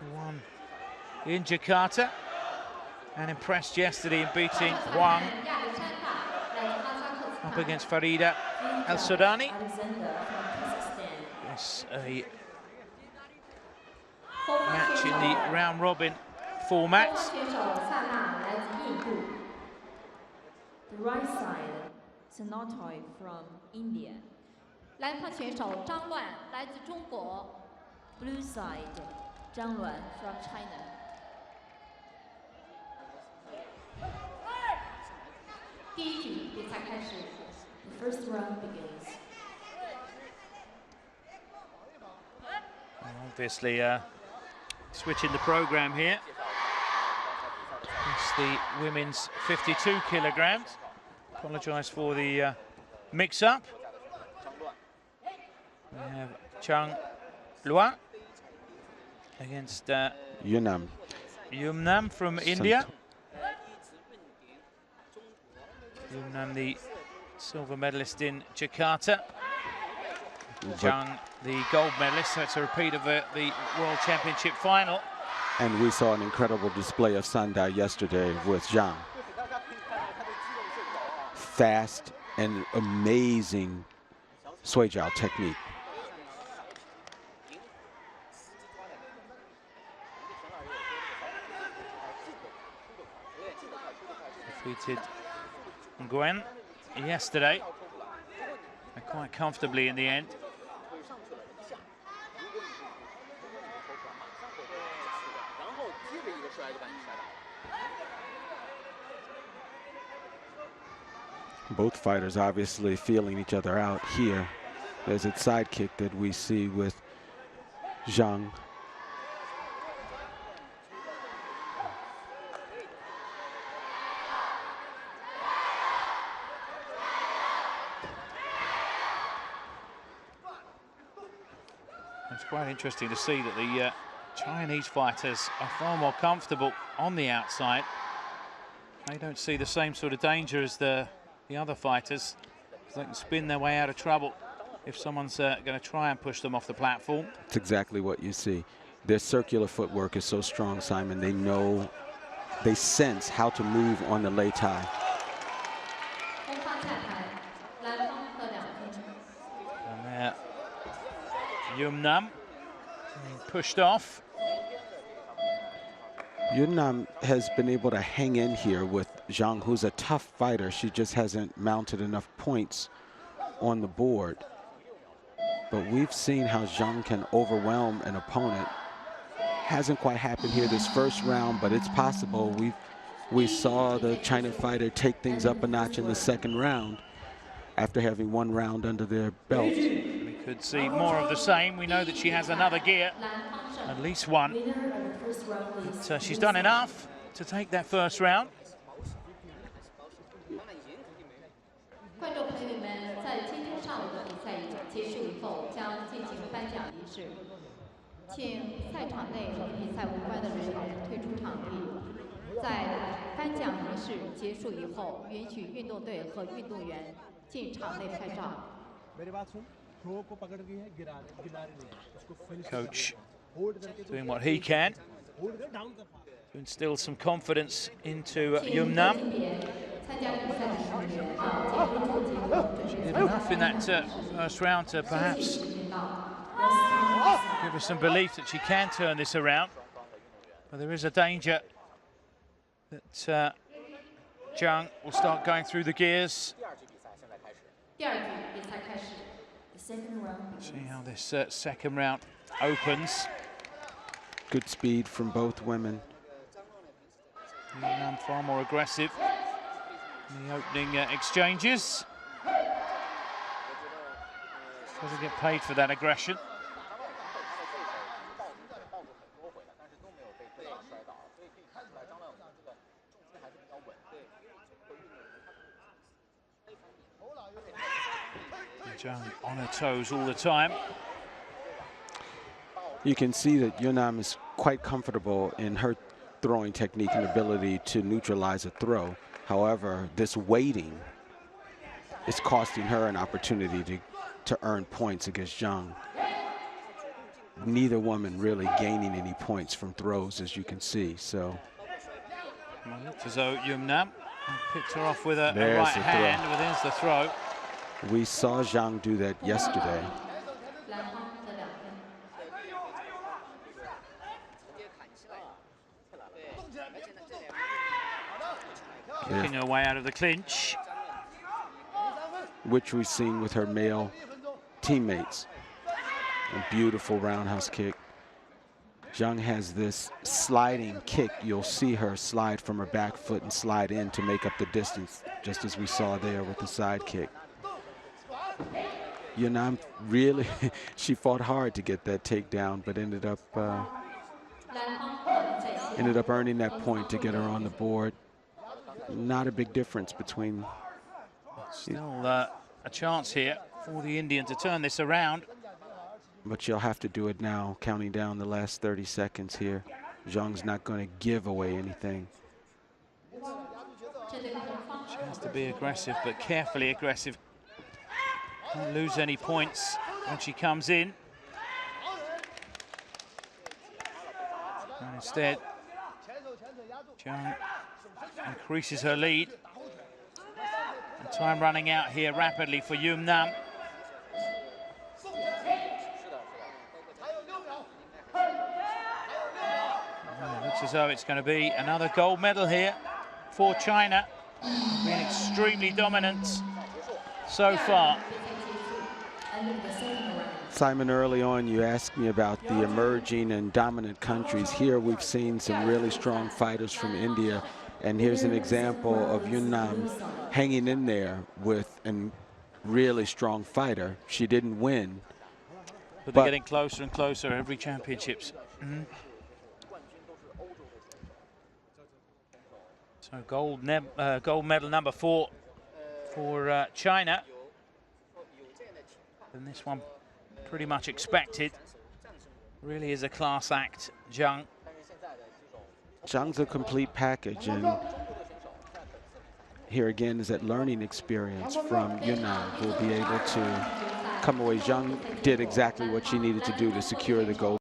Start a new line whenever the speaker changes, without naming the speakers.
who won in Jakarta and impressed yesterday in beating Huang up against Farida El Sudani. It's a match in the round robin format.
The right side, Sanotoy from India.
来看选手张乱来自中国。
Blue side, Zhang Luan from China.
第一局比赛开始。
The first round begins.
Obviously, switching the program here. It's the women's 52 kilograms. Apologise for the mix-up. We have Zhang Luan against Yumnam from India. Yumnam, the silver medalist in Jakarta. Zhang, the gold medalist. So it's a repeat of the World Championship final.
And we saw an incredible display of Sandai yesterday with Zhang. Fast and amazing Suijiao technique.
Defeated Nguyen yesterday, quite comfortably in the end.
Both fighters obviously feeling each other out here. There's a side kick that we see with Zhang.
It's quite interesting to see that the Chinese fighters are far more comfortable on the outside. They don't see the same sort of danger as the other fighters. They can spin their way out of trouble if someone's going to try and push them off the platform.
It's exactly what you see. Their circular footwork is so strong, Simon. They know, they sense how to move on the lei tai.
And there, Yumnam being pushed off.
Yumnam has been able to hang in here with Zhang, who's a tough fighter. She just hasn't mounted enough points on the board. But we've seen how Zhang can overwhelm an opponent. Hasn't quite happened here this first round, but it's possible. We saw the China fighter take things up a notch in the second round after having one round under their belt.
We could see more of the same. We know that she has another gear, at least one. But she's done enough to take that first round.
观众朋友们，在今天上午的比赛结束以后，将进行颁奖仪式。请赛场内与比赛无关的人员退出场地。在颁奖仪式结束以后，允许运动队和运动员进场内拍照。
Coach doing what he can to instill some confidence into Yumnam. She did enough in that first round to perhaps give us some belief that she can turn this around. But there is a danger that Zhang will start going through the gears. See how this second round opens.
Good speed from both women.
Yumnam far more aggressive in the opening exchanges. Doesn't get paid for that aggression. Zhang on her toes all the time.
You can see that Yumnam is quite comfortable in her throwing technique and ability to neutralize a throw. However, this waiting is costing her an opportunity to earn points against Zhang. neither woman really gaining any points from throws, as you can see. So
Well, it looks as though Yum Nam picked her off with a
There's
right
the
hand,
throw.
but there's the throw.
we saw Zhang do that yesterday.
蓝方得2分。
Kicking her way out of the clinch.
Which we've seen with her male teammates. A beautiful roundhouse kick. Zhang has this sliding kick. You'll see her slide from her back foot and slide in to make up the distance, just as we saw there with the side kick. Yunnan really, she fought hard to get that takedown, but ended up earning that point to get her on the board. Not a big difference between.
Still a chance here for the Indian to turn this around.
But she'll have to do it now, counting down the last 30 seconds here. Zhang's not going to give away anything.
She has to be aggressive, but carefully aggressive. Don't lose any points when she comes in. And instead, Zhang increases her lead. And time running out here rapidly for Yum Nam. It looks as though it's going to be another gold medal here for China. Been extremely dominant so far.
Simon, early on you asked me about the emerging and dominant countries. Here we've seen some really strong fighters from India, and here's an example of Yunnan hanging in there with a really strong fighter. She didn't win.
But they're getting closer and closer every championships. So gold medal number 4 for China. And this one pretty much expected. Really is a class act, Zhang.
Zhang's a complete package, and here again is that learning experience from Yunnan, who will be able to come away. Zhang did exactly what she needed to do to secure the gold.